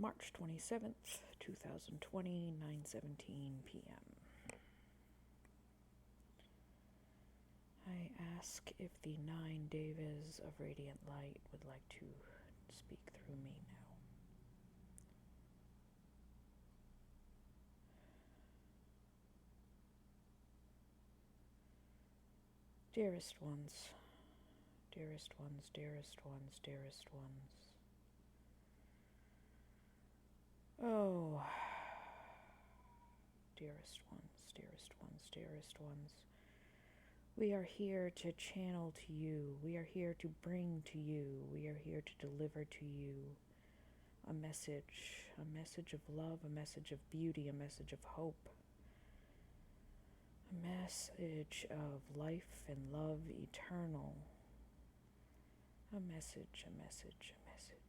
March 27th, 2020, 9:17 p.m. I ask if the 9 Devas of radiant light would like to speak through me now. Dearest ones, dearest ones, dearest ones, dearest ones. Oh, dearest ones, dearest ones, dearest ones. We are here to channel to you. We are here to bring to you. We are here to deliver to you a message of love, a message of beauty, a message of hope, a message of life and love eternal. A message, a message, a message.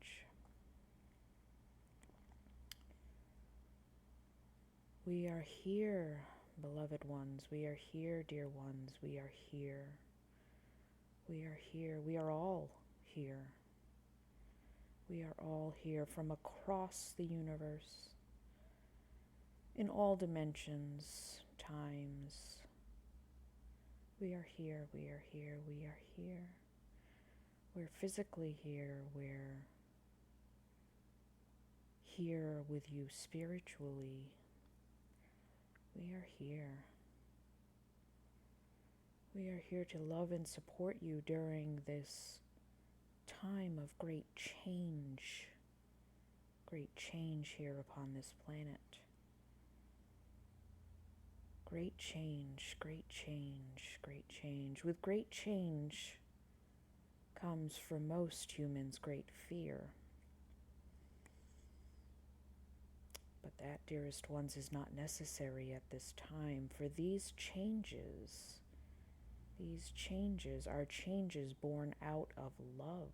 We are here, beloved ones. We are here, dear ones. We are here. We are here. We are all here. We are all here from across the universe, in all dimensions, times. We are here, we are here, we are here. We're physically here. We're here with you spiritually. We are here. We are here to love and support you during this time of great change here upon this planet. Great change, great change, great change. With great change comes for most humans great fear. But that, dearest ones, is not necessary at this time, for these changes are changes born out of love.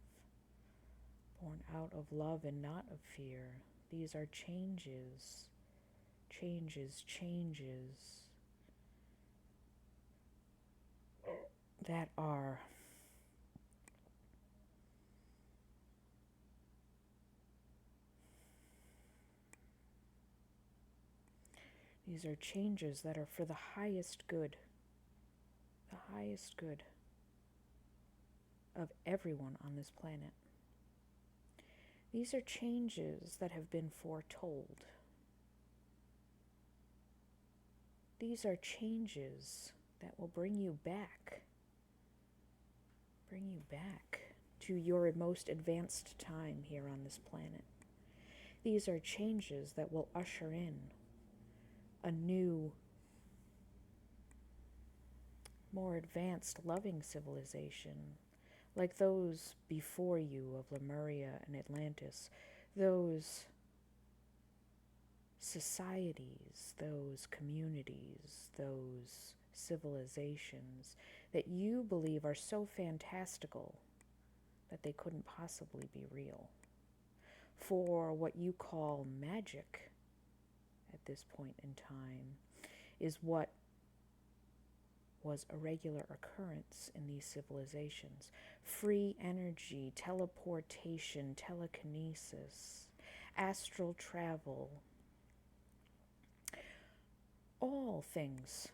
Born out of love and not of fear. These are changes that are These are changes that are for the highest good of everyone on this planet. These are changes that have been foretold. These are changes that will bring you back to your most advanced time here on this planet. These are changes that will usher in a new, more advanced, loving civilization, like those before you of Lemuria and Atlantis, those societies, those communities, those civilizations that you believe are so fantastical that they couldn't possibly be real. For what you call magic at this point in time is what was a regular occurrence in these civilizations. Free energy, teleportation, telekinesis, astral travel, all things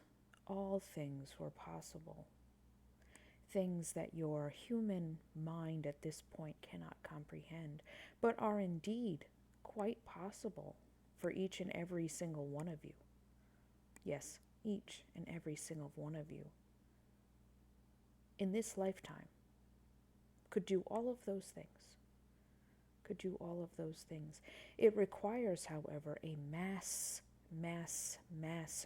were possible. Things that your human mind at this point cannot comprehend, but are indeed quite possible for each and every single one of you. Yes, each and every single one of you in this lifetime could do all of those things. It requires, however, a mass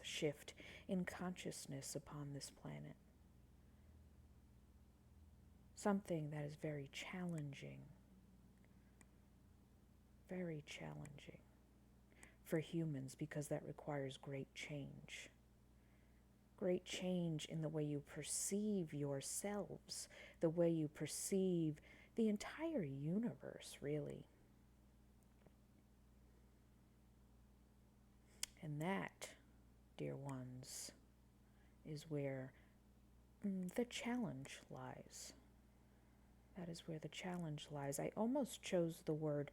shift in consciousness upon this planet. Something that is very challenging for humans, because that requires great change. Great change in the way you perceive yourselves, the way you perceive the entire universe, really. And that, dear ones, is where the challenge lies. That is where the challenge lies. I almost chose the word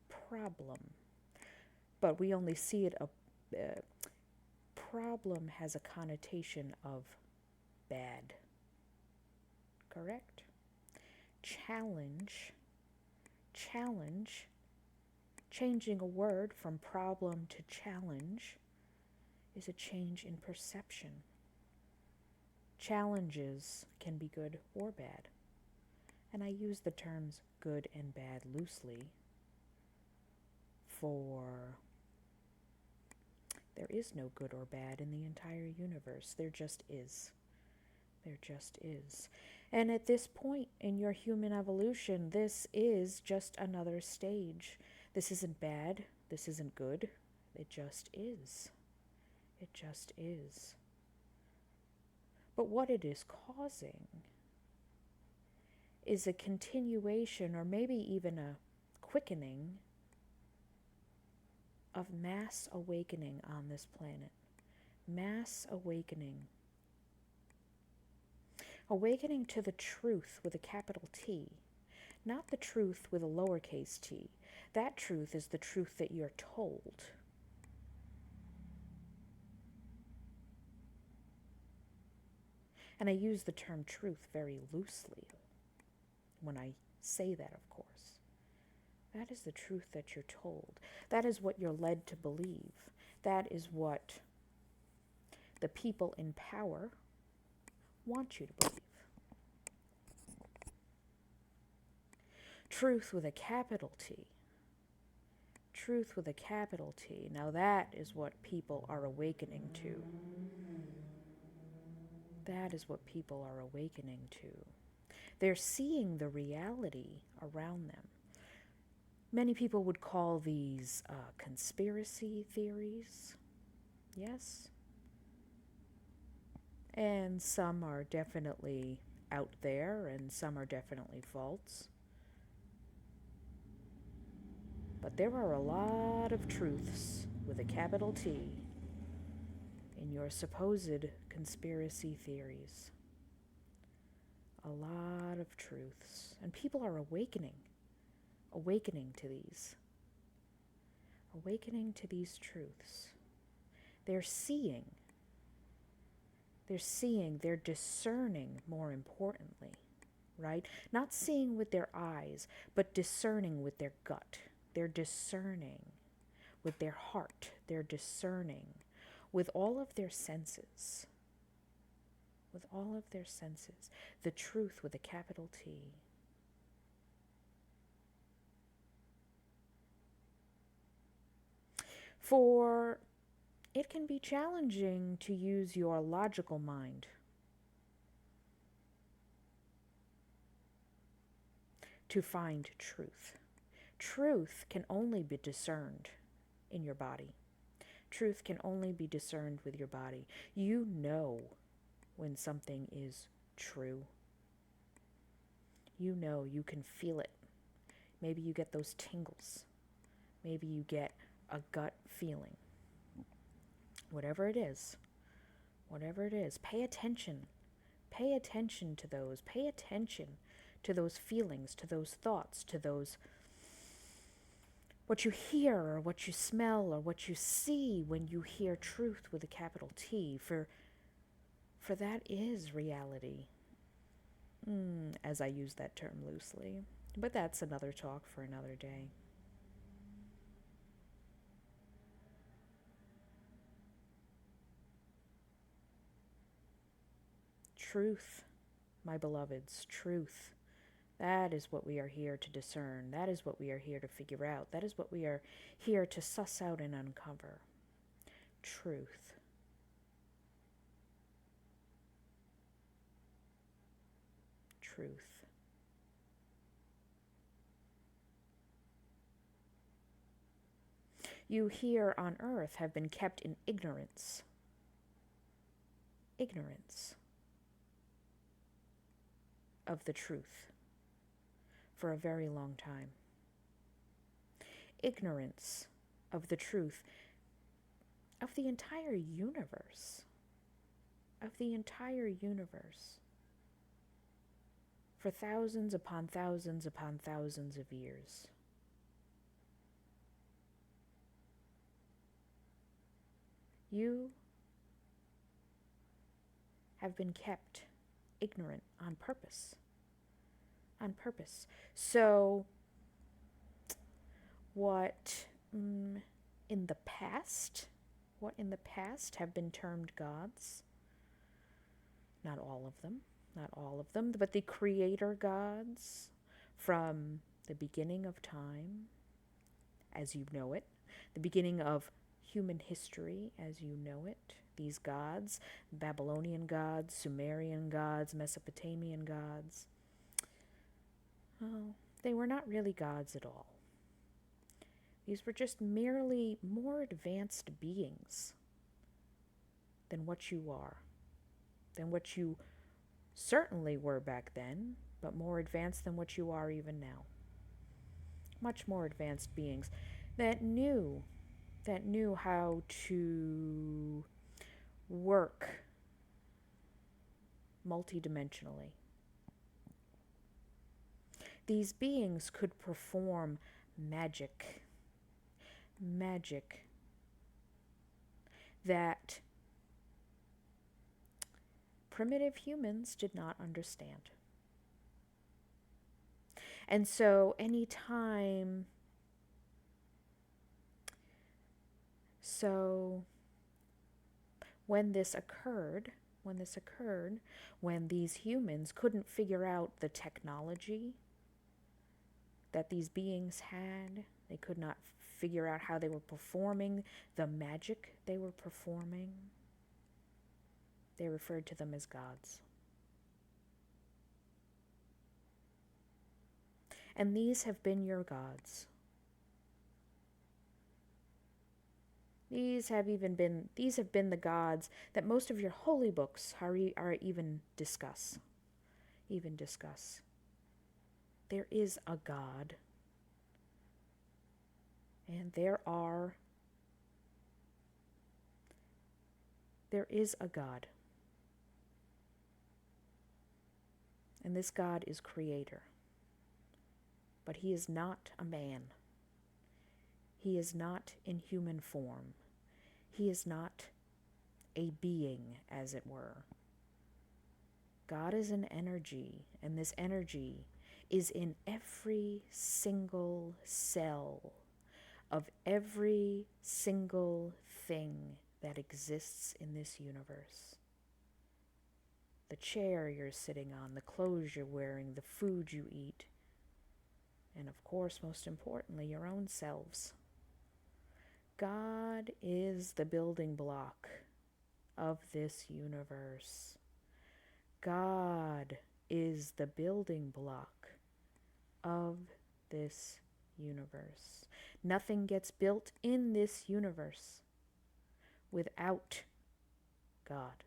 problem. but we only see it problem has a connotation of bad. Correct? Challenge, challenge, changing a word from problem to challenge is a change in perception. Challenges can be good or bad, and I use the terms good and bad loosely, for there is no good or bad in the entire universe. There just is. There just is. And at this point in your human evolution, this is just another stage. This isn't bad. This isn't good. It just is. It just is. But what it is causing is a continuation, or maybe even a quickening, of mass awakening on this planet. Mass awakening. Awakening to the truth with a capital T, not the truth with a lowercase t. That truth is the truth that you're told. And I use the term truth very loosely when I say that, of course. That is the truth that you're told. That is what you're led to believe. That is what the people in power want you to believe. Truth with a capital T. Truth with a capital T. Now that is what people are awakening to. That is what people are awakening to. They're seeing the reality around them. Many people would call these conspiracy theories. Yes. And some are definitely out there, and some are definitely false. But there are a lot of truths with a capital T in your supposed conspiracy theories. A lot of truths. And people are awakening to these. Awakening to these truths. They're seeing, they're discerning, more importantly, right? Not seeing with their eyes, but discerning with their gut. They're discerning with their heart. They're discerning with all of their senses. With all of their senses. The truth with a capital T. For it can be challenging to use your logical mind to find truth. Truth can only be discerned in your body. Truth can only be discerned with your body. You know when something is true. You know, you can feel it. Maybe you get those tingles. Maybe you get a gut feeling. Whatever it is, pay attention. Pay attention to those. Pay attention to those feelings, to those thoughts, to those, what you hear or what you smell or what you see when you hear truth with a capital T, for that is reality. As I use that term loosely. But that's another talk for another day. Truth, my beloveds, truth. That is what we are here to discern. That is what we are here to figure out. That is what we are here to suss out and uncover. Truth. Truth. You here on earth have been kept in ignorance. Ignorance of the truth for a very long time. Ignorance of the truth of the entire universe. Of the entire universe. For thousands upon thousands upon thousands of years. You have been kept ignorant on purpose. On purpose. So, what in the past, what in the past have been termed gods, not all of them, not all of them, but the creator gods from the beginning of time as you know it, the beginning of human history as you know it, these gods, Babylonian gods, Sumerian gods, Mesopotamian gods, well, they were not really gods at all. These were just merely more advanced beings than what you are, than what you certainly were back then, but more advanced than what you are even now. Much more advanced beings that knew how to work multidimensionally. These beings could perform magic that primitive humans did not understand. And so when this occurred, when these humans couldn't figure out the technology that these beings had, they could not figure out how they were performing the magic they were performing, they referred to them as gods. And these have been your gods. These have been the gods that most of your holy books are even discuss. There is a God, and there is a God. And this God is creator. But he is not a man. He is not in human form. He is not a being, as it were. God is an energy, and this energy is in every single cell of every single thing that exists in this universe. The chair you're sitting on, the clothes you're wearing, the food you eat, and of course, most importantly, your own selves. God is the building block of this universe. God is the building block of this universe. Nothing gets built in this universe without God.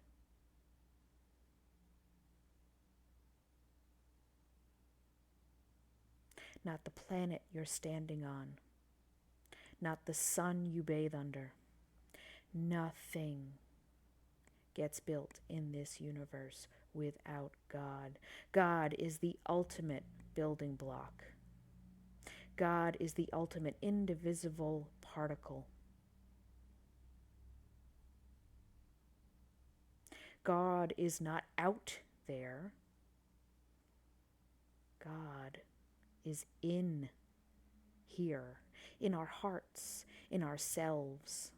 Not the planet you're standing on, not the sun you bathe under. Nothing gets built in this universe without God. God is the ultimate building block. God is the ultimate indivisible particle. God is not out there. God is in here, in our hearts, in ourselves,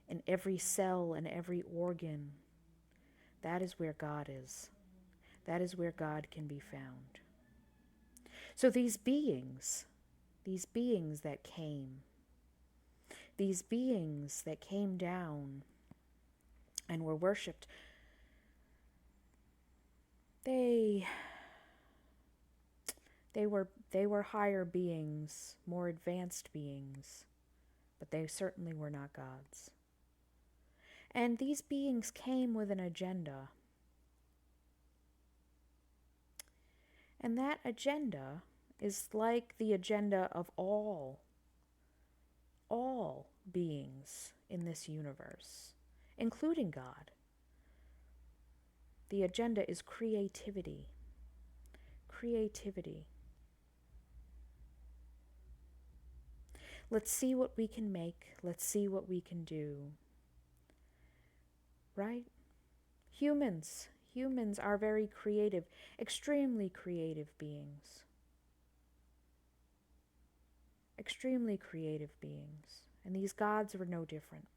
in every cell and every organ. That is where God is. That is where God can be found. So these beings that came down and were worshipped, they were higher beings, more advanced beings, but they certainly were not gods. And these beings came with an agenda. And that agenda is like the agenda of all beings in this universe, including God. The agenda is creativity. Creativity. Let's see what we can make. Let's see what we can do. right? Humans are very creative, extremely creative beings. Extremely creative beings. And these gods were no different.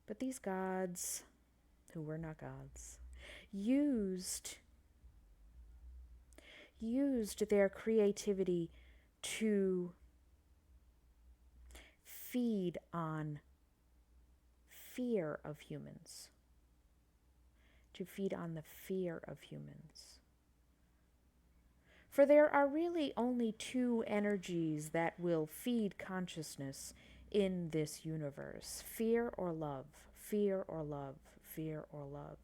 But these gods, who were not gods, used their creativity to feed on fear of humans. To feed on the fear of humans. For there are really only two energies that will feed consciousness in this universe: fear or love, fear or love, fear or love.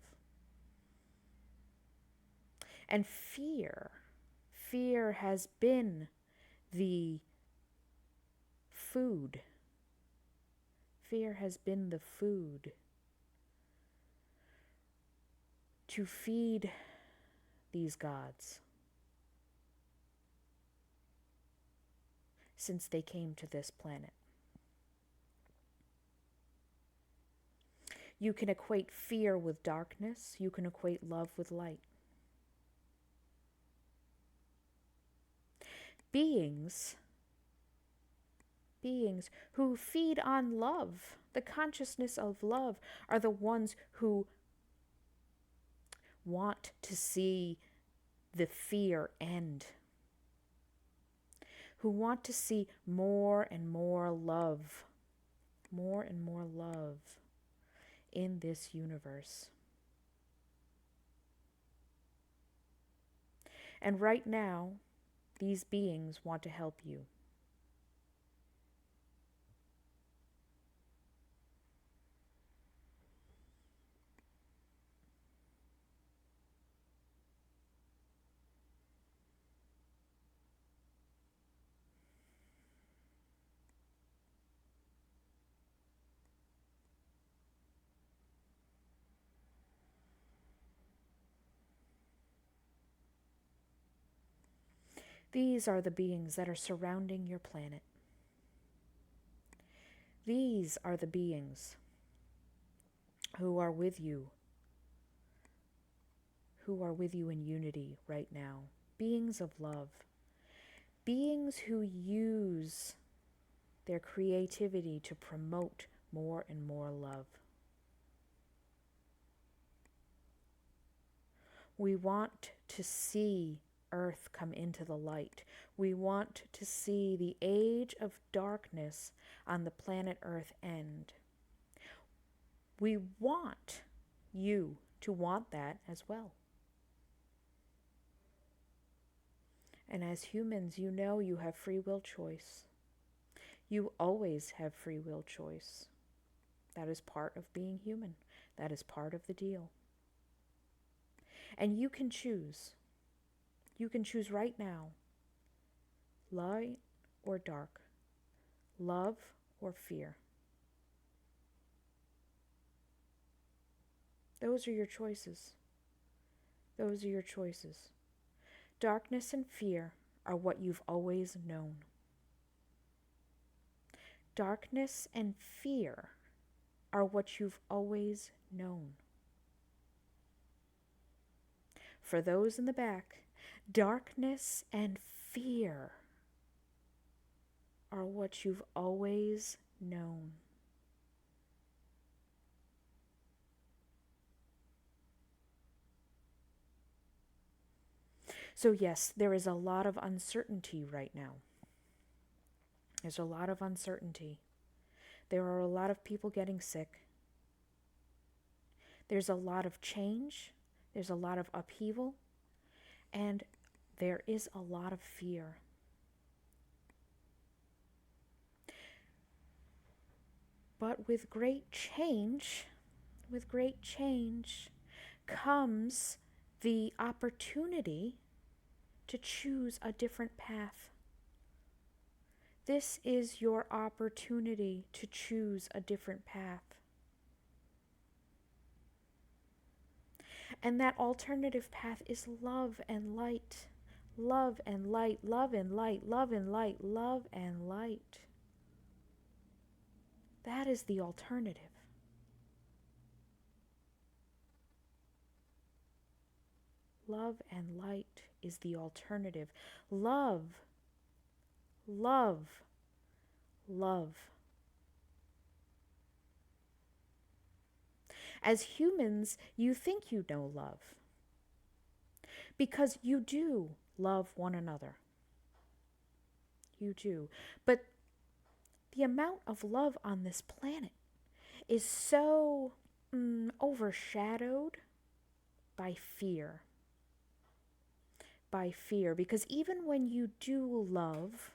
And fear has been the food. Fear has been the food to feed these gods since they came to this planet. You can equate fear with darkness. You can equate love with light. Beings who feed on love, the consciousness of love, are the ones who want to see the fear end, who want to see more and more love in this universe. And right now, these beings want to help you. These are the beings that are surrounding your planet. These are the beings who are with you in unity right now. Beings of love. Beings who use their creativity to promote more and more love. We want to see Earth come into the light. We want to see the age of darkness on the planet Earth end. We want you to want that as well. And as humans, you know you have free will choice. You always have free will choice. That is part of being human. That is part of the deal. And you can choose. You can choose right now. Light or dark. Love or fear. Those are your choices. Those are your choices. Darkness and fear are what you've always known. Darkness and fear are what you've always known. For those in the back, darkness and fear are what you've always known. So yes, there is a lot of uncertainty right now. There's a lot of uncertainty. There are a lot of people getting sick. There's a lot of change. There's a lot of upheaval. And there is a lot of fear. But with great change comes the opportunity to choose a different path. This is your opportunity to choose a different path. And that alternative path is love and light. Love and light, love and light, love and light, love and light. That is the alternative. Love and light is the alternative. Love, love, love. As humans, you think you know love because you do love one another. You do. But the amount of love on this planet is so overshadowed by fear. By fear. Because even when you do love,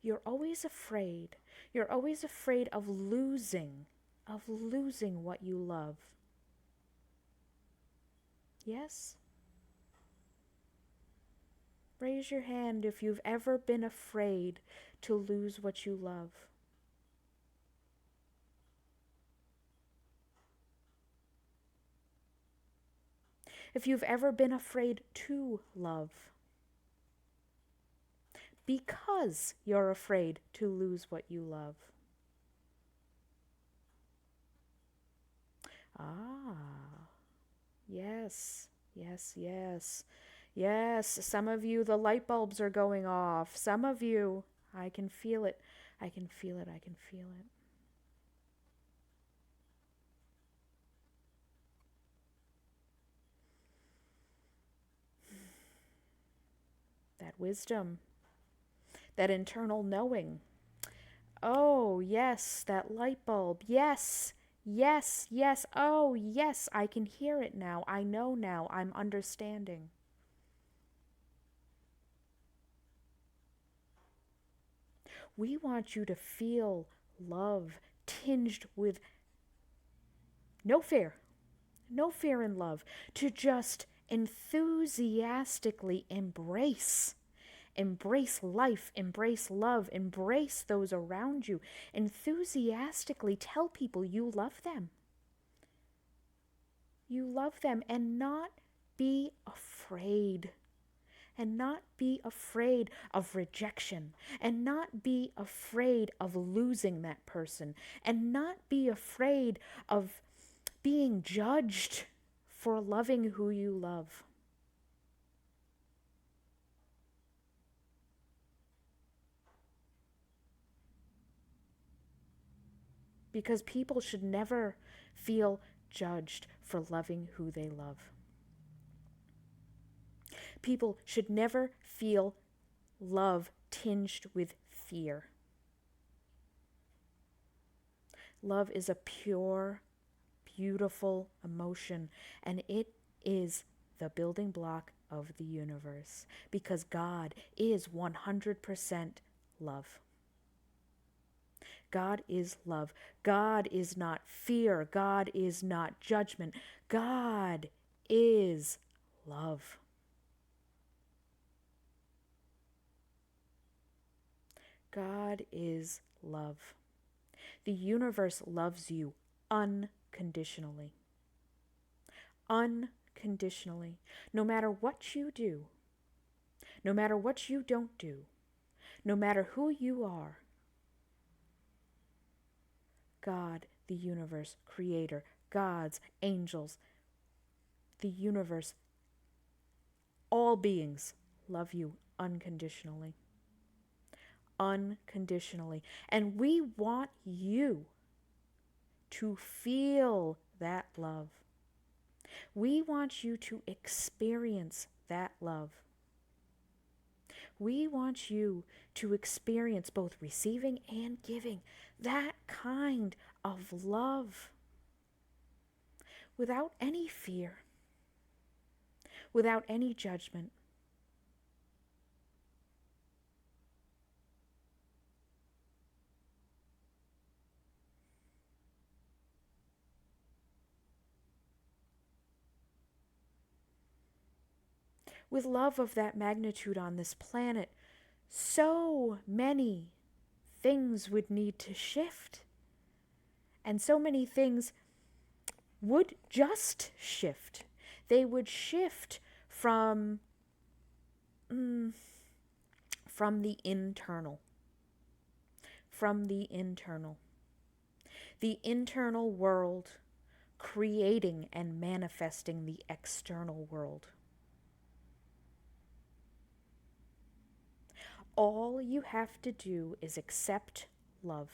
you're always afraid. You're always afraid of losing what you love. Yes? Raise your hand if you've ever been afraid to lose what you love. If you've ever been afraid to love. Because you're afraid to lose what you love. Ah, yes, yes, yes. Yes, some of you, the light bulbs are going off. Some of you, I can feel it. I can feel it. I can feel it. That wisdom, that internal knowing. Oh, yes, that light bulb. Yes, yes, yes. Oh, yes, I can hear it now. I know now. I'm understanding. We want you to feel love tinged with no fear in love, to just enthusiastically embrace life, embrace love, embrace those around you. Enthusiastically tell people you love them. You love them, and not be afraid. And not be afraid of rejection, and not be afraid of losing that person, and not be afraid of being judged for loving who you love. Because people should never feel judged for loving who they love. People should never feel love tinged with fear. Love is a pure, beautiful emotion, and it is the building block of the universe, because God is 100% love. God is love. God is not fear. God is not judgment. God is love. God is love. The universe loves you unconditionally. Unconditionally. No matter what you do, no matter what you don't do, no matter who you are, God, the universe, creator, gods, angels, the universe, all beings love you unconditionally. Unconditionally. And we want you to feel that love. We want you to experience that love. We want you to experience both receiving and giving that kind of love without any fear, without any judgment. With love of that magnitude on this planet, so many things would need to shift. And so many things would just shift. They would shift from the internal. From the internal. The internal world creating and manifesting the external world. All you have to do is accept love.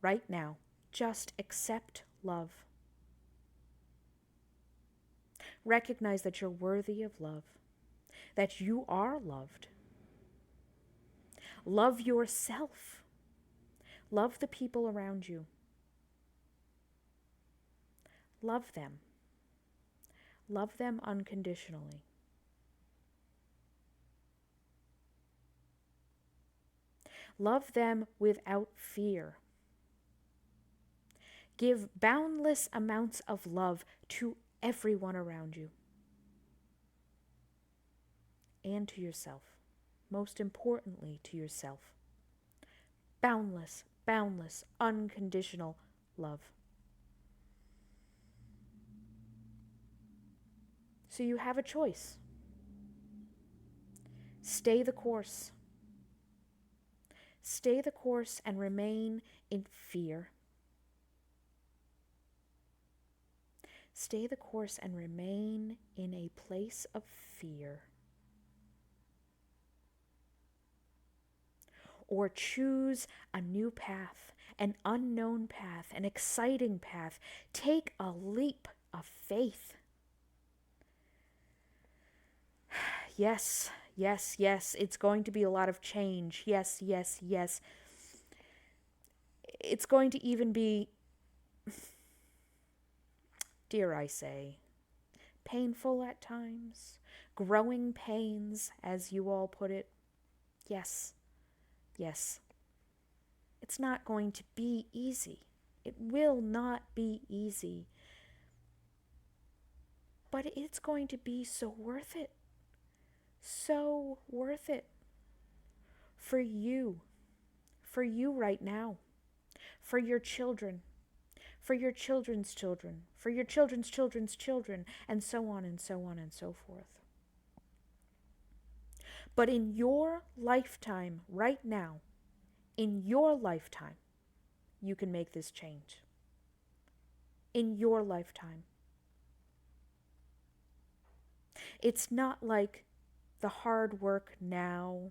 Right now, just accept love. Recognize that you're worthy of love, that you are loved. Love yourself. Love the people around you. Love them. Love them unconditionally. Love them without fear. Give boundless amounts of love to everyone around you and to yourself. Most importantly, to yourself. Boundless, boundless, unconditional love. So you have a choice. Stay the course. Stay the course and remain in fear. Stay the course and remain in a place of fear. Or choose a new path, an unknown path, an exciting path. Take a leap of faith. Yes, yes, yes, it's going to be a lot of change. Yes, yes, yes. It's going to even be, dare I say, painful at times. Growing pains, as you all put it. Yes, yes. It's not going to be easy. It will not be easy. But it's going to be so worth it. So worth it. For you right now. For your children. For your children's children. For your children's children's children. And so on and so on and so forth. But in your lifetime, right now, in your lifetime, you can make this change. In your lifetime. It's not like the hard work now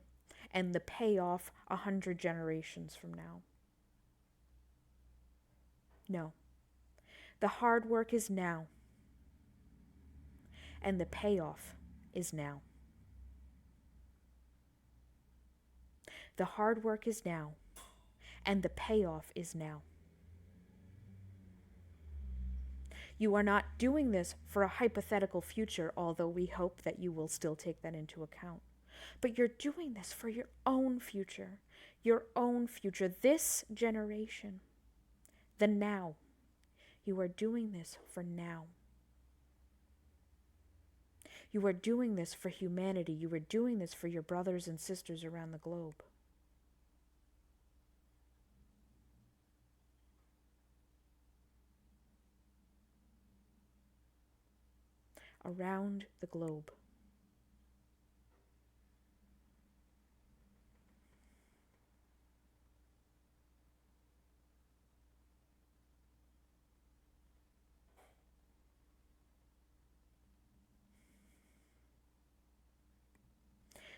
and the payoff 100 generations from now. No. The hard work is now. And the payoff is now. The hard work is now. And the payoff is now. You are not doing this for a hypothetical future, although we hope that you will still take that into account. But you're doing this for your own future. Your own future. This generation. The now. You are doing this for now. You are doing this for humanity. You are doing this for your brothers and sisters around the globe. Around the globe.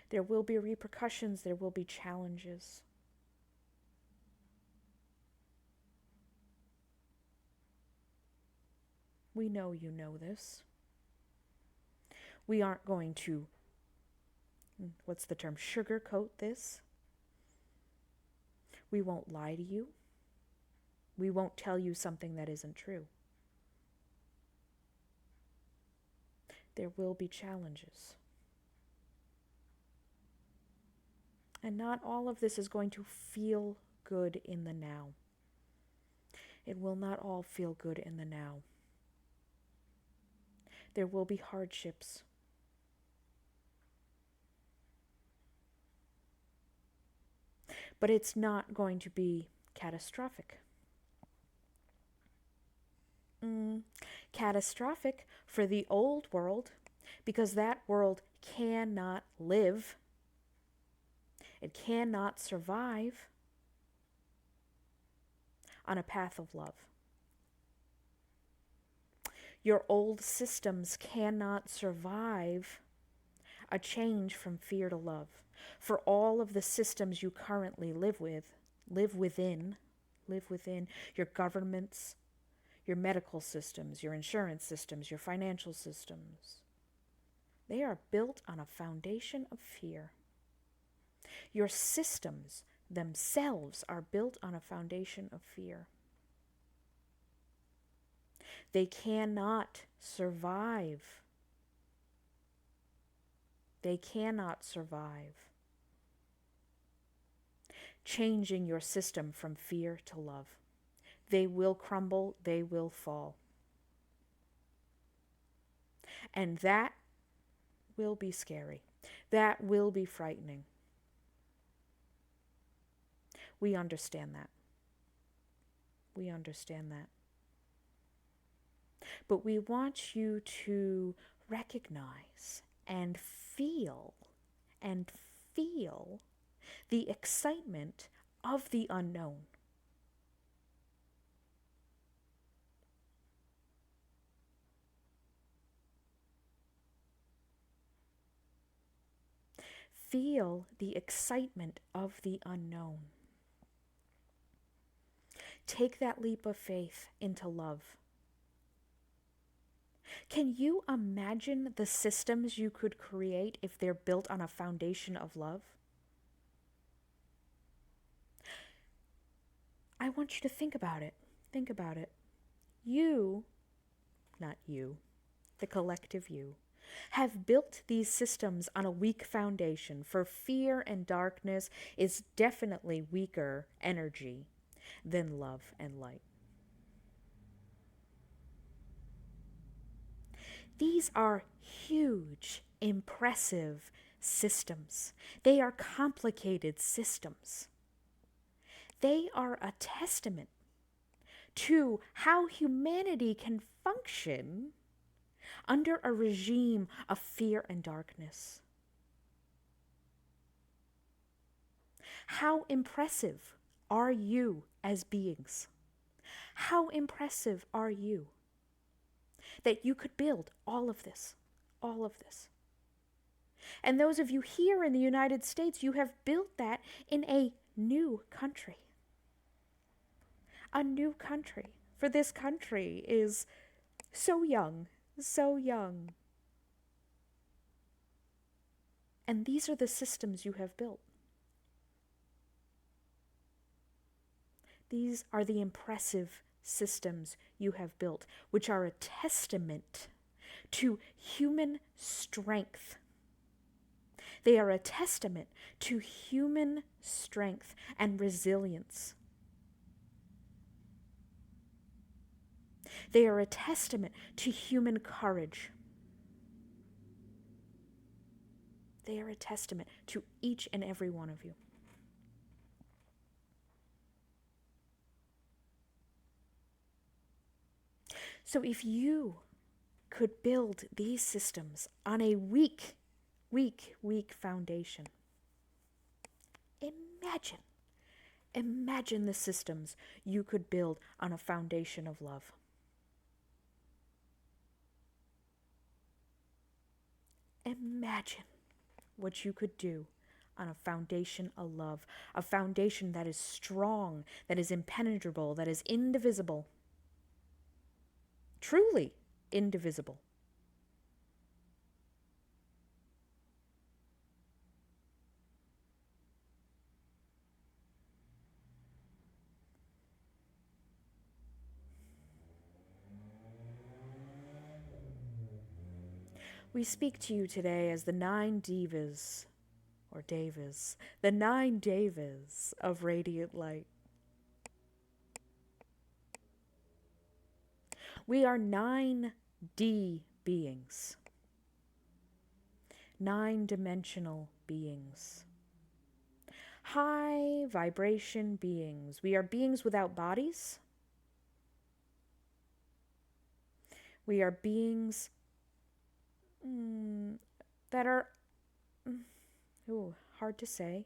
There will be repercussions. There will be challenges. We know you know this. We aren't going to, what's the term, sugarcoat this. We won't lie to you. We won't tell you something that isn't true. There will be challenges. And not all of this is going to feel good in the now. It will not all feel good in the now. There will be hardships. But it's not going to be catastrophic. Catastrophic for the old world, because that world cannot live. It cannot survive on a path of love. Your old systems cannot survive a change from fear to love. For all of the systems you currently live within your governments, your medical systems, your insurance systems, your financial systems, they are built on a foundation of fear. Your systems themselves are built on a foundation of fear. They cannot survive. They cannot survive changing your system from fear to love. They will crumble, they will fall. And that will be scary. That will be frightening. We understand that. We understand that. But we want you to recognize and feel the excitement of the unknown. Feel the excitement of the unknown. Take that leap of faith into love. Can you imagine the systems you could create if they're built on a foundation of love? I want you to think about it. Think about it. You, not you, the collective you, have built these systems on a weak foundation, for fear and darkness is definitely weaker energy than love and light. These are huge, impressive systems. They are complicated systems. They are a testament to how humanity can function under a regime of fear and darkness. How impressive are you as beings? How impressive are you that you could build all of this, all of this? And those of you here in the United States, you have built that in a new country. A new country. For this country is so young, so young. And these are the systems you have built. These are the impressive systems you have built, which are a testament to human strength. They are a testament to human strength and resilience. They are a testament to human courage. They are a testament to each and every one of you. So if you could build these systems on a weak foundation, imagine the systems you could build on a foundation of love. Imagine what you could do on a foundation of love, a foundation that is strong, that is impenetrable, that is indivisible. Truly indivisible. We speak to you today as the 9 Devas, or Devas, the 9 Devas of radiant light. We are 9D beings, 9-dimensional beings, high vibration beings. We are beings without bodies. We are beings that are hard to say.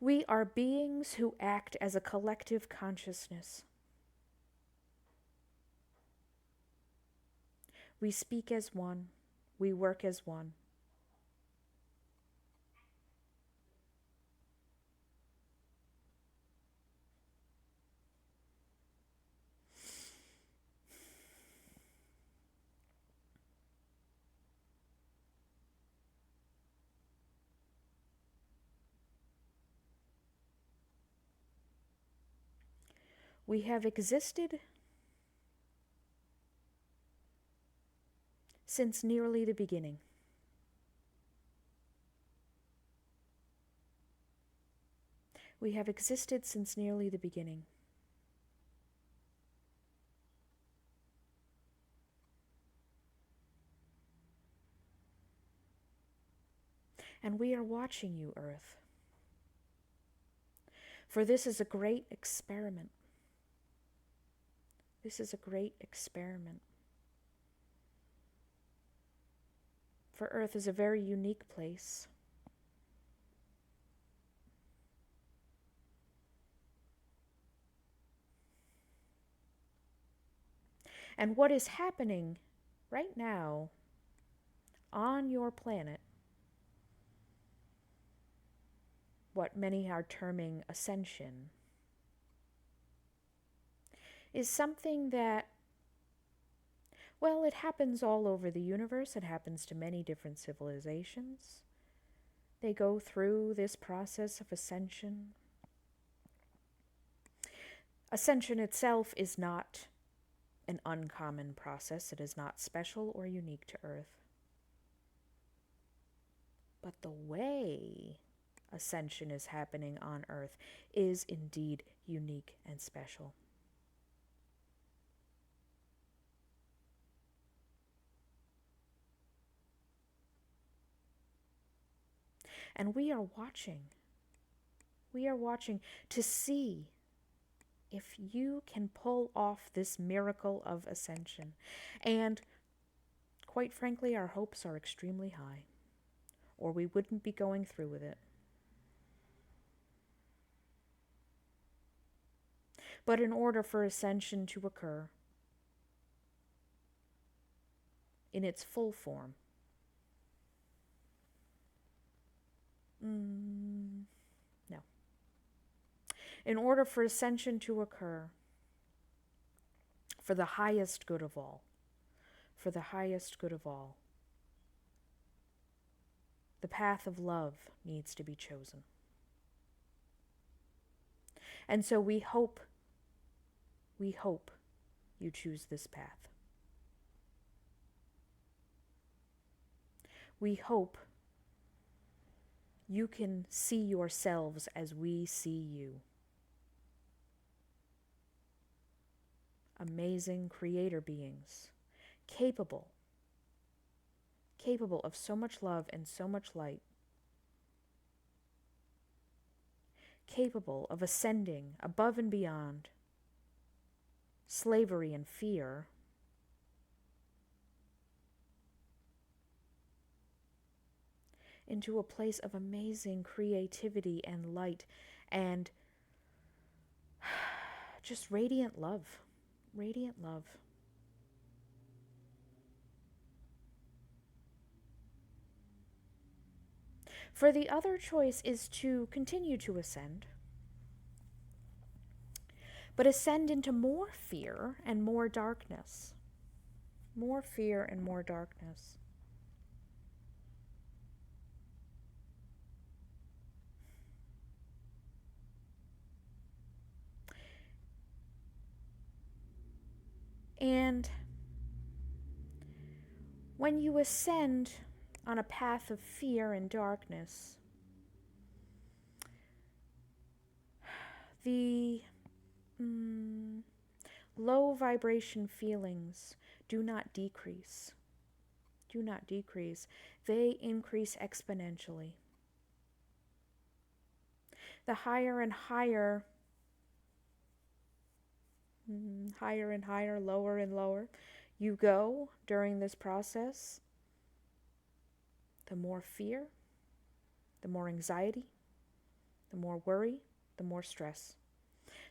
We are beings who act as a collective consciousness. We speak as one. We work as one. We have existed since nearly the beginning. We have existed since nearly the beginning. And we are watching you, Earth. For this is a great experiment. This is a great experiment. For Earth is a very unique place. And what is happening right now on your planet, what many are terming ascension, is something that, well, it happens all over the universe. It happens to many different civilizations. They go through this process of ascension. Ascension itself is not an uncommon process. It is not special or unique to Earth. But the way ascension is happening on Earth is indeed unique and special. And we are watching. We are watching to see if you can pull off this miracle of ascension. And quite frankly, our hopes are extremely high, or we wouldn't be going through with it. But in order for ascension to occur in its full form, no. In order for ascension to occur, for the highest good of all, for the highest good of all, the path of love needs to be chosen. And so we hope you choose this path. We hope you can see yourselves as we see you. Amazing creator beings, capable of so much love and so much light, capable of ascending above and beyond slavery and fear, into a place of amazing creativity and light and just radiant love. Radiant love. For the other choice is to continue to ascend, but ascend into more fear and more darkness. More fear and more darkness. And when you ascend on a path of fear and darkness, the low vibration feelings do not decrease. Do not decrease. They increase exponentially. The higher and higher, lower and lower you go during this process, the more fear, the more anxiety, The more worry, the more stress,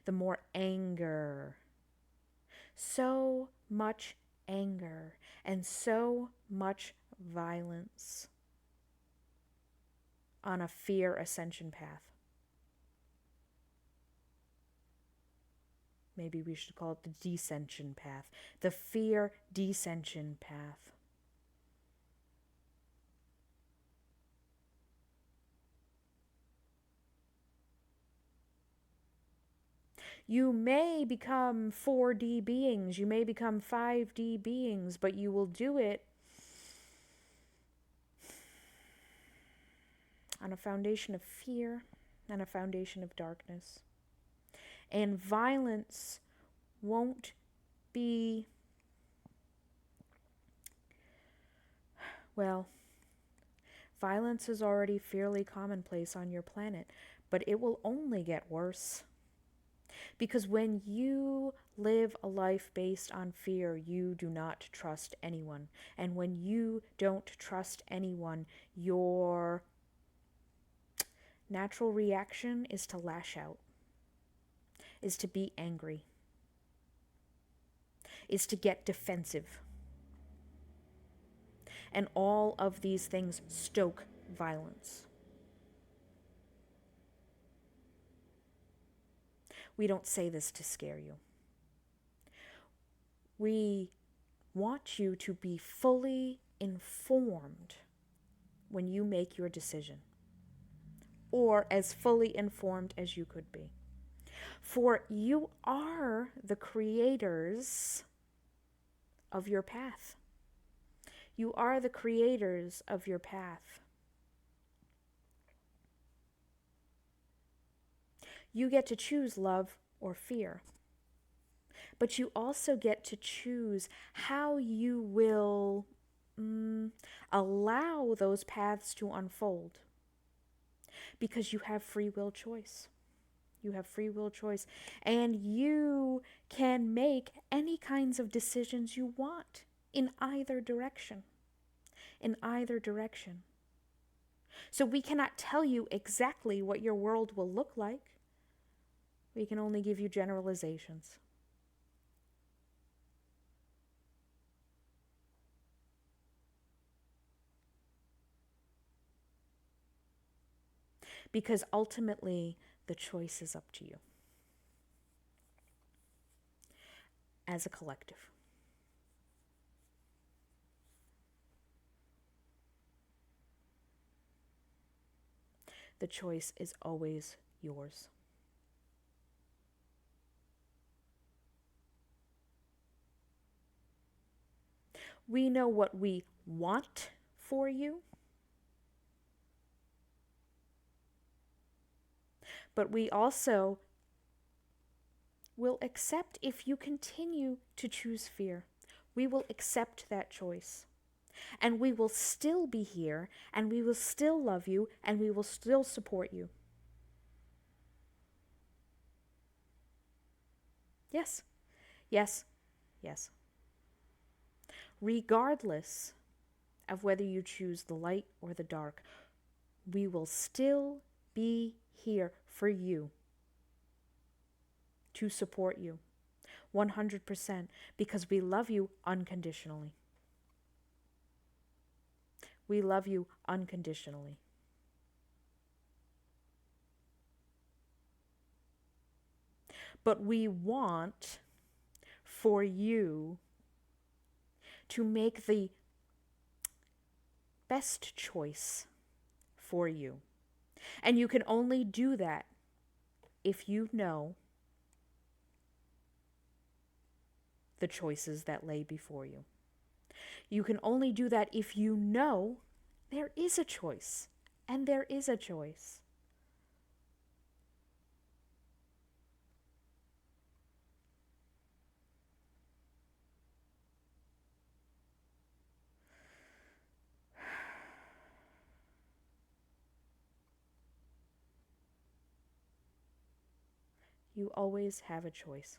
the more anger. So much anger and so much violence on a fear ascension path. Maybe we should call it the descension path, the fear descension path. You may become 4D beings, you may become 5D beings, but you will do it on a foundation of fear and a foundation of darkness. And violence won't be, well, violence is already fairly commonplace on your planet, but it will only get worse. Because when you live a life based on fear, you do not trust anyone. And when you don't trust anyone, your natural reaction is to lash out, is to be angry, is to get defensive. And all of these things stoke violence. We don't say this to scare you. We want you to be fully informed when you make your decision, or as fully informed as you could be. For you are the creators of your path. You are the creators of your path. You get to choose love or fear. But you also get to choose how you will allow those paths to unfold. Because you have free will choice. You have free will choice. And you can make any kinds of decisions you want in either direction. In either direction. So we cannot tell you exactly what your world will look like. We can only give you generalizations. Because ultimately, the choice is up to you. As a collective. The choice is always yours. We know what we want for you, but we also will accept if you continue to choose fear. We will accept that choice. And we will still be here, and we will still love you, and we will still support you. Yes, yes, yes. Regardless of whether you choose the light or the dark, we will still be here for you, to support you 100%, because we love you unconditionally. We love you unconditionally. But we want for you to make the best choice for you. And you can only do that if you know the choices that lay before you. You can only do that if you know there is a choice, and there is a choice. You always have a choice.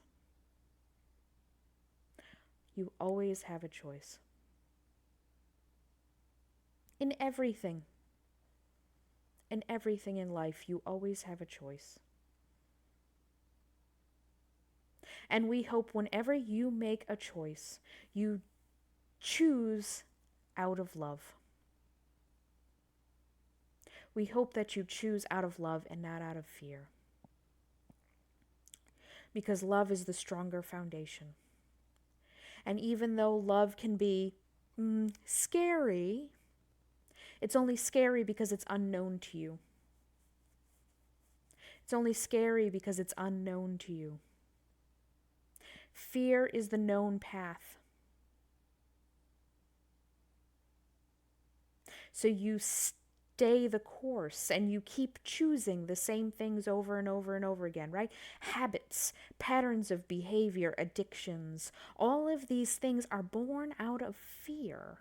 You always have a choice. In everything. and everything in life, you always have a choice. And we hope whenever you make a choice, you choose out of love. We hope that you choose out of love and not out of fear. Because love is the stronger foundation. And even though love can be scary, it's only scary because it's unknown to you. It's only scary because it's unknown to you. Fear is the known path. So you stay the course and you keep choosing the same things over and over and over again, right? Habits, patterns of behavior, addictions, all of these things are born out of fear.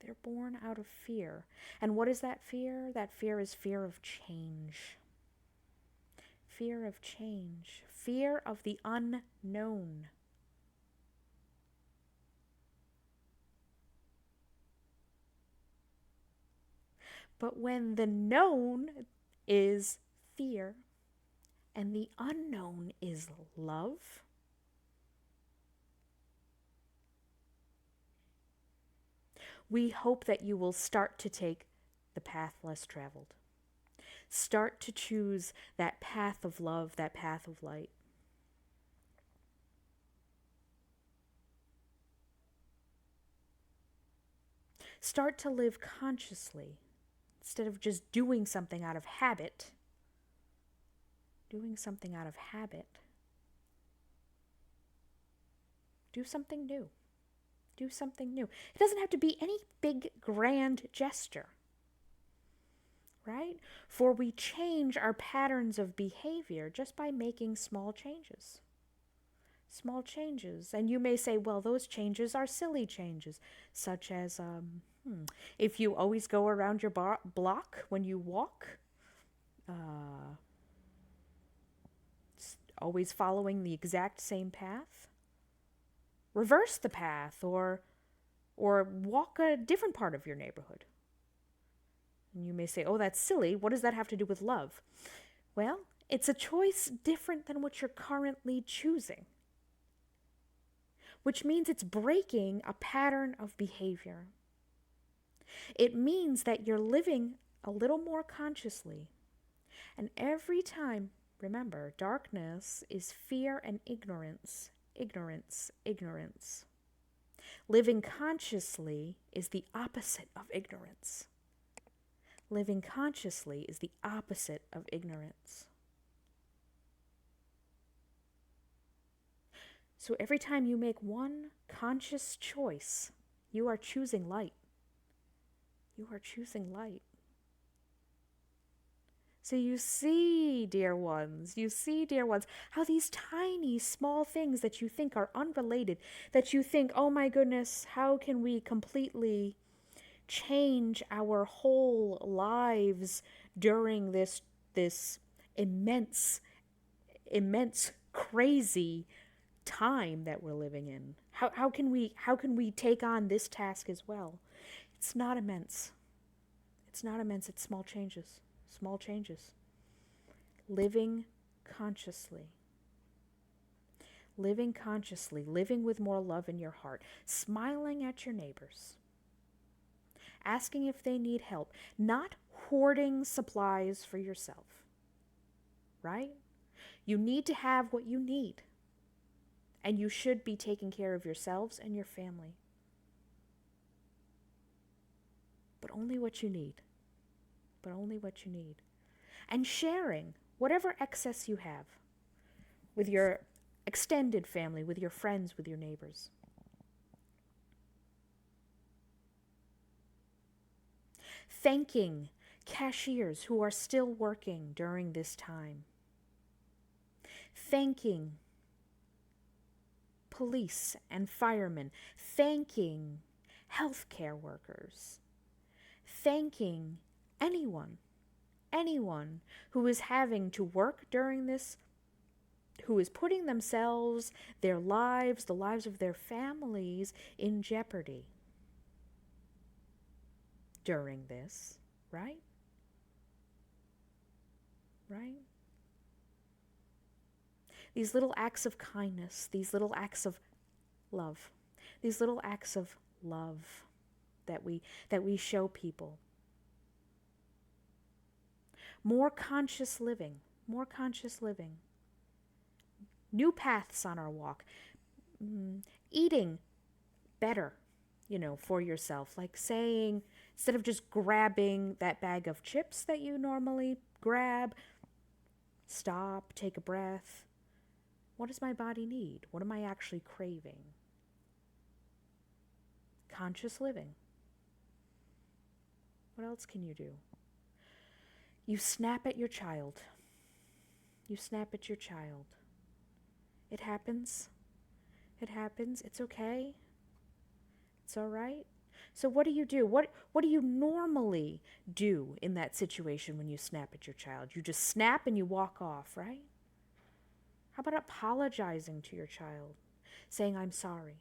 They're born out of fear. And what is that fear? That fear is fear of change. Fear of change. Fear of the unknown. But when the known is fear and the unknown is love, we hope that you will start to take the path less traveled. Start to choose that path of love, that path of light. Start to live consciously instead of just doing something out of habit. Doing something out of habit. Do something new. Do something new. It doesn't have to be any big, grand gesture. Right? For we change our patterns of behavior just by making small changes. Small changes. And you may say, well, those changes are silly changes, such as if you always go around your block when you walk, always following the exact same path, reverse the path or walk a different part of your neighborhood. And you may say, oh, that's silly. What does that have to do with love? Well, it's a choice different than what you're currently choosing, which means it's breaking a pattern of behavior. It means that you're living a little more consciously. And every time, remember, darkness is fear and ignorance. Ignorance, ignorance. Living consciously is the opposite of ignorance. Living consciously is the opposite of ignorance. So every time you make one conscious choice, you are choosing light. You are choosing light. So you see, dear ones, how these tiny, small things that you think are unrelated, that you think, oh my goodness, how can we completely change our whole lives during this immense, crazy time that we're living in? How can we take on this task as well? It's not immense. It's not immense. It's small changes. Small changes. Living consciously. Living consciously. Living with more love in your heart. Smiling at your neighbors. Asking if they need help. Not hoarding supplies for yourself. Right? You need to have what you need. And you should be taking care of yourselves and your family. But only what you need. But only what you need. And sharing whatever excess you have with your extended family, with your friends, with your neighbors. Thanking cashiers who are still working during this time. Thanking police and firemen. Thanking healthcare workers. Thanking anyone who is having to work during this, who is putting themselves, their lives, the lives of their families in jeopardy. during this, right? Right? These little acts of kindness, these little acts of love, these little acts of love that we show people. More conscious living, more conscious living. New paths on our walk. Eating better, for yourself. Like saying, instead of just grabbing that bag of chips that you normally grab, stop, take a breath. What does my body need? What am I actually craving? Conscious living. What else can you do? You snap at your child. You snap at your child. It happens. It happens. It's okay. It's all right. So what do you do? What do you normally do in that situation when you snap at your child? You just snap and you walk off, right? How about apologizing to your child, saying, I'm sorry?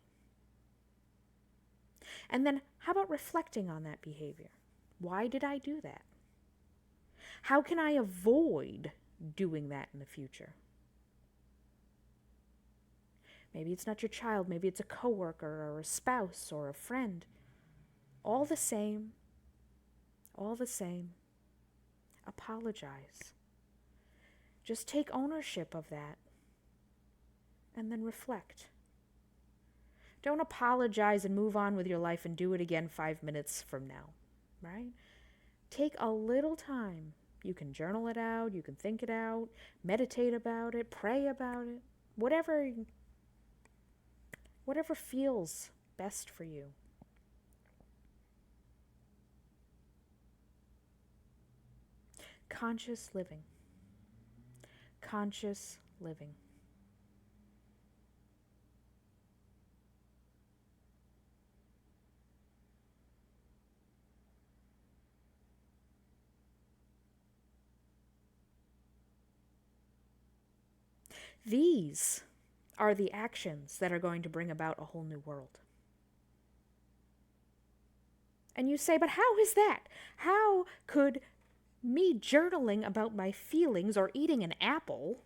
And then how about reflecting on that behavior? Why did I do that? How can I avoid doing that in the future? Maybe it's not your child, maybe it's a coworker or a spouse or a friend. All the same, apologize. Just take ownership of that and then reflect. Don't apologize and move on with your life and do it again 5 minutes from now, right? Take a little time. You can journal it out, you can think it out, meditate about it, pray about it, whatever feels best for you. Conscious living. Conscious living. These are the actions that are going to bring about a whole new world. And you say, but how is that? How could me journaling about my feelings or eating an apple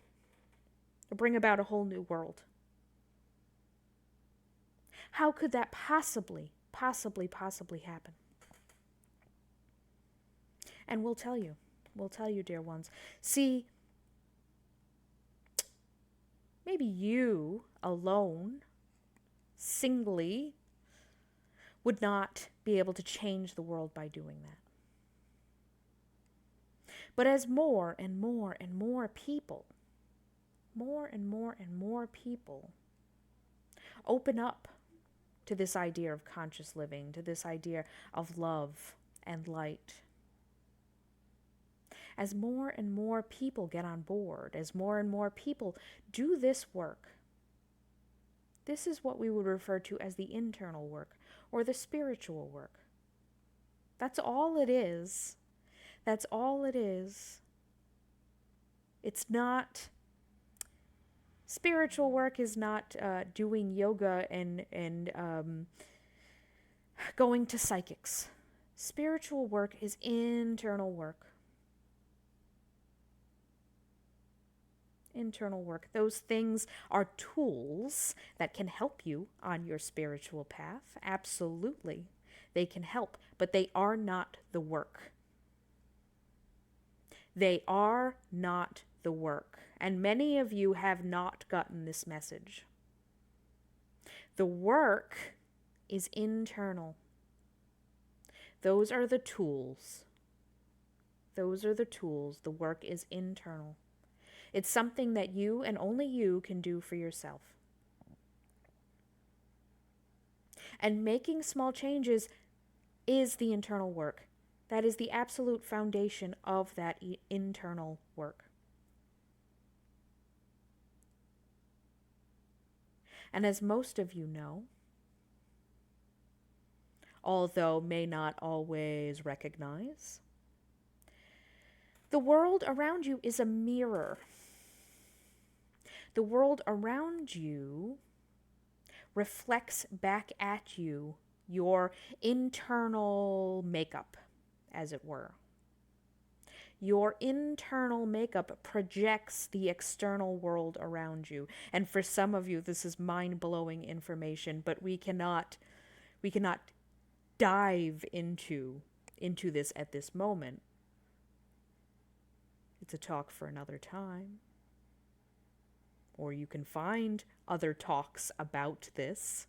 bring about a whole new world? How could that possibly happen? And we'll tell you, dear ones. See, maybe you alone, singly, would not be able to change the world by doing that. But as more and more and more people open up to this idea of conscious living, to this idea of love and light, as more and more people get on board, as more and more people do this work, this is what we would refer to as the internal work or the spiritual work. That's all it is. That's all it is. It's not, spiritual work is not doing yoga and going to psychics. Spiritual work is internal work. Internal work. Those things are tools that can help you on your spiritual path. Absolutely. They can help, but they are not the work. They are not the work. And many of you have not gotten this message. The work is internal. Those are the tools. Those are the tools. The work is internal. It's something that you and only you can do for yourself. And making small changes is the internal work. That is the absolute foundation of that internal work. And as most of you know, although may not always recognize, the world around you is a mirror. The world around you reflects back at you your internal makeup, as it were. Your internal makeup projects the external world around you. And for some of you, this is mind-blowing information, but we cannot dive into this at this moment. It's a talk for another time. Or you can find other talks about this.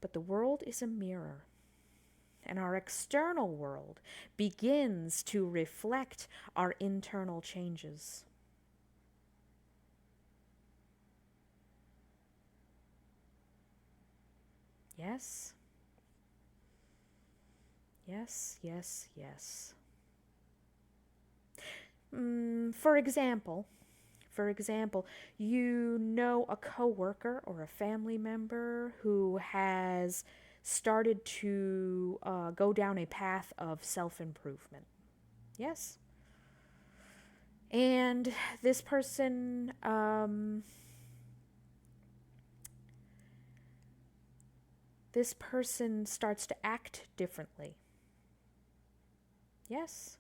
But the world is a mirror. And our external world begins to reflect our internal changes. Yes. Yes, yes, yes. For example, you know a coworker or a family member who has started to go down a path of self-improvement. Yes? And this person starts to act differently. Yes?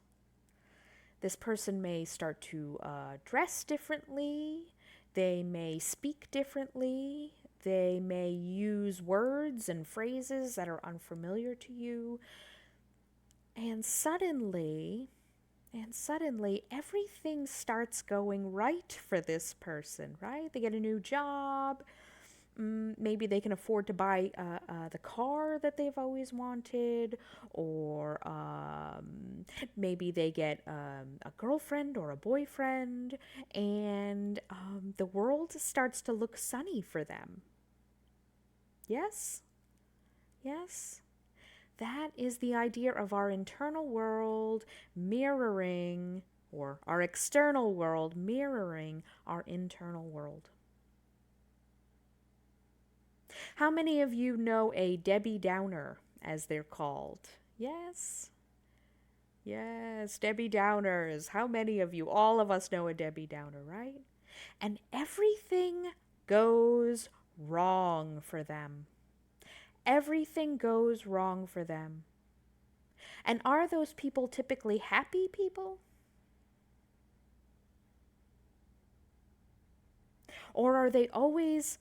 This person may start to dress differently. They may speak differently. They may use words and phrases that are unfamiliar to you. And suddenly, everything starts going right for this person, right? They get a new job. Maybe they can afford to buy the car that they've always wanted, or maybe they get a girlfriend or a boyfriend, and the world starts to look sunny for them. Yes? Yes? That is the idea of our internal world mirroring, or our external world mirroring our internal world. How many of you know a Debbie Downer, as they're called? Yes? Yes, Debbie Downers. How many of you? All of us know a Debbie Downer, right? And everything goes wrong for them. Everything goes wrong for them. And are those people typically happy people? Or are they always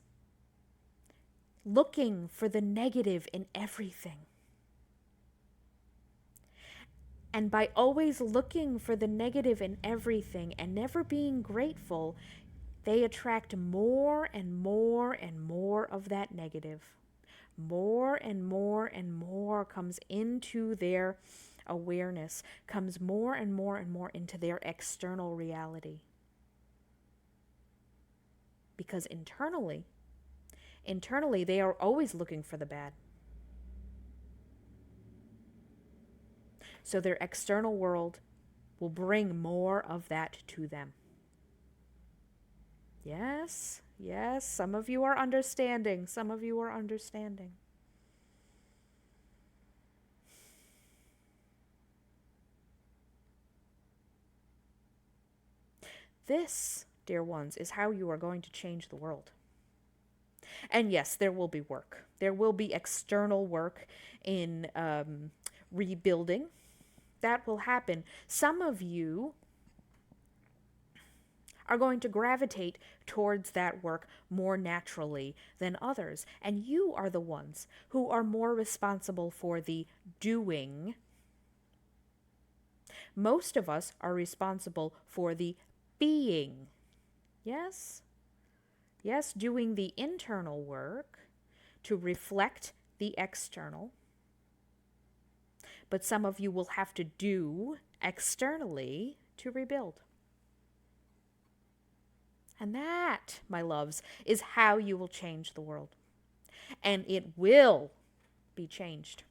looking for the negative in everything? And by always looking for the negative in everything and never being grateful, they attract more and more and more of that negative. More and more and more comes into their awareness, comes more and more and more into their external reality. Because internally, they are always looking for the bad. So their external world will bring more of that to them. Yes, yes, some of you are understanding. Some of you are understanding. This, dear ones, is how you are going to change the world. And yes, there will be work. There will be external work in rebuilding. That will happen. Some of you are going to gravitate towards that work more naturally than others. And you are the ones who are more responsible for the doing. Most of us are responsible for the being. Yes? Yes, doing the internal work to reflect the external. But some of you will have to do externally to rebuild. And that, my loves, is how you will change the world. And it will be changed.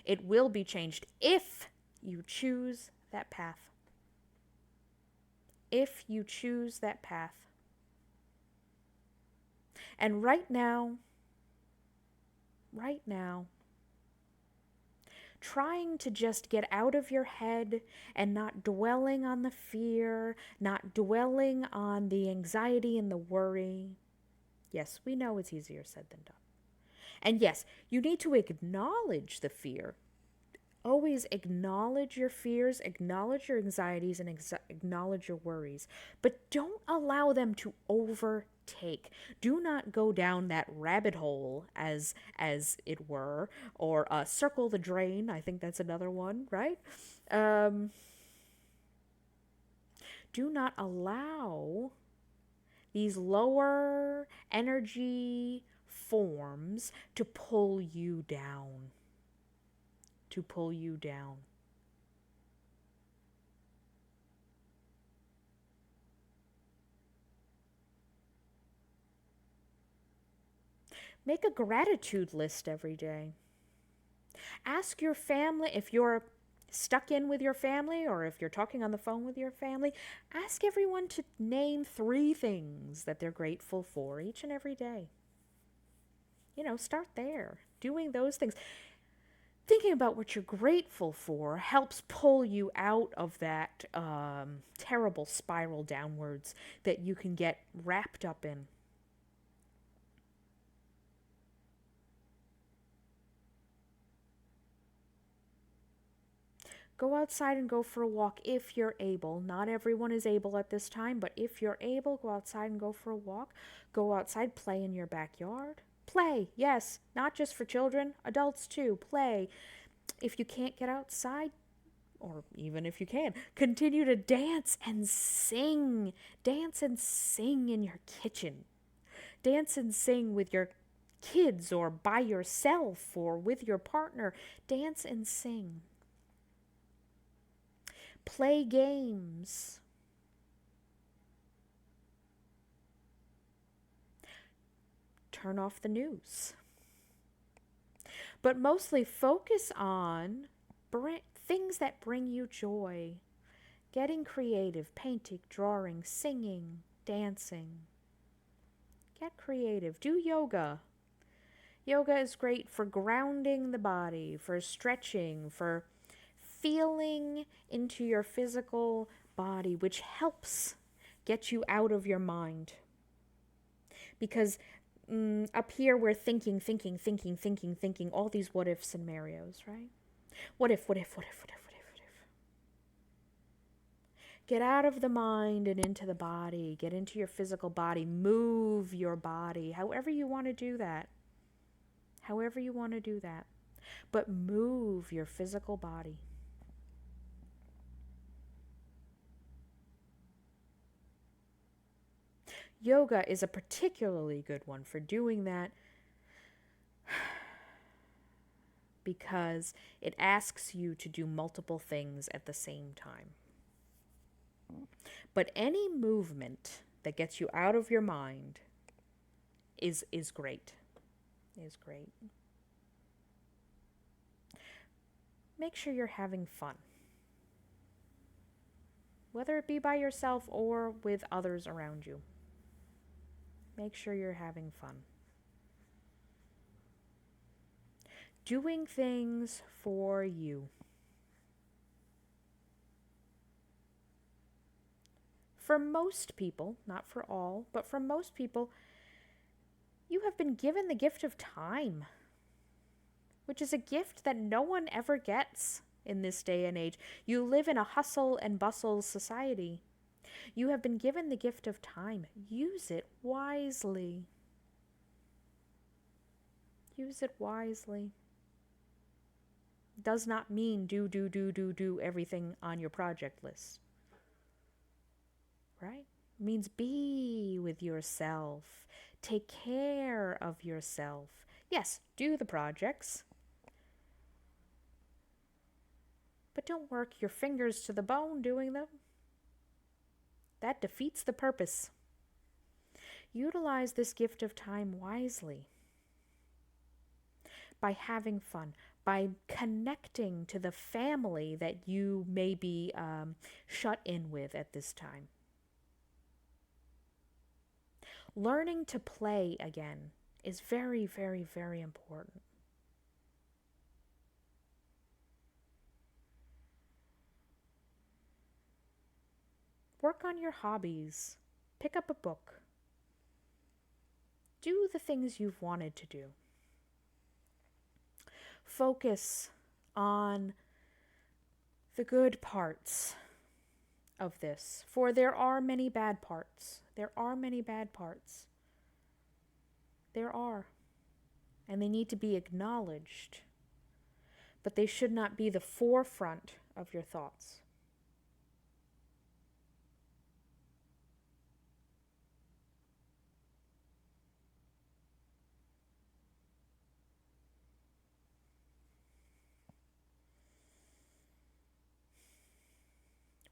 It will be changed if you choose that path. If you choose that path. And right now, trying to just get out of your head and not dwelling on the fear, not dwelling on the anxiety and the worry. Yes, we know it's easier said than done. And yes, you need to acknowledge the fear. Always acknowledge your fears, acknowledge your anxieties, and acknowledge your worries. But don't allow them to overtake. Do not go down that rabbit hole, as it were, or circle the drain. I think that's another one, right? Um, do not allow these lower energy forms to pull you down. To pull you down. Make a gratitude list every day. Ask your family if you're stuck in with your family or if you're talking on the phone with your family. Ask everyone to name 3 things that they're grateful for each and every day. Start there. Doing those things. Thinking about what you're grateful for helps pull you out of that terrible spiral downwards that you can get wrapped up in. Go outside and go for a walk if you're able. Not everyone is able at this time, but if you're able, go outside and go for a walk. Go outside, play in your backyard. Play, yes, not just for children, adults too. Play. If you can't get outside, or even if you can, continue to dance and sing. Dance and sing in your kitchen. Dance and sing with your kids or by yourself or with your partner. Dance and sing. Play games. Turn off the news. But mostly focus on things that bring you joy. Getting creative, painting, drawing, singing, dancing. Get creative. Do yoga. Yoga is great for grounding the body, for stretching, for feeling into your physical body, which helps get you out of your mind. Because up here we're thinking, all these what if scenarios, right? What if? Get out of the mind and into the body. Get into your physical body. Move your body, however you want to do that. However you want to do that. But move your physical body. Yoga is a particularly good one for doing that because it asks you to do multiple things at the same time. But any movement that gets you out of your mind is great. Is great. Make sure you're having fun. Whether it be by yourself or with others around you. Make sure you're having fun. Doing things for you. For most people, not for all, but for most people, you have been given the gift of time, which is a gift that no one ever gets in this day and age. You live in a hustle and bustle society. You have been given the gift of time. Use it wisely. Use it wisely. Does not mean do everything on your project list. Right? It means be with yourself. Take care of yourself. Yes, do the projects. But don't work your fingers to the bone doing them. That defeats the purpose. Utilize this gift of time wisely. By having fun, by connecting to the family that you may be shut in with at this time. Learning to play again is very, very, very important. Work on your hobbies. Pick up a book. Do the things you've wanted to do. Focus on the good parts of this, for there are many bad parts. There are many bad parts. There are. And they need to be acknowledged, but they should not be the forefront of your thoughts.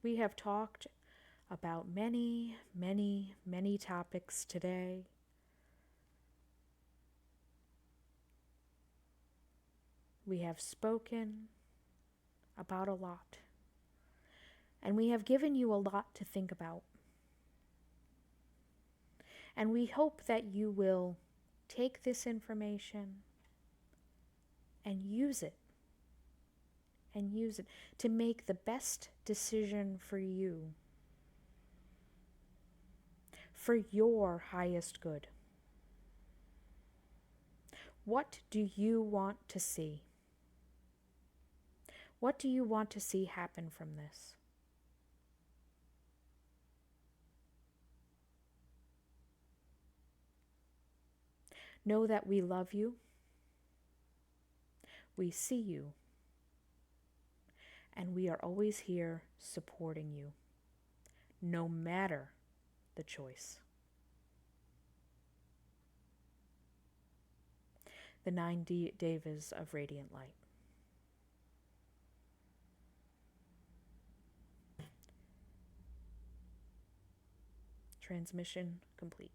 We have talked about many, many, many topics today. We have spoken about a lot, and we have given you a lot to think about. And we hope that you will take this information and use it to make the best decision for you, for your highest good. What do you want to see? What do you want to see happen from this? Know that we love you, we see you, and we are always here supporting you, no matter the choice. The 9 Devas of Radiant Light. Transmission complete.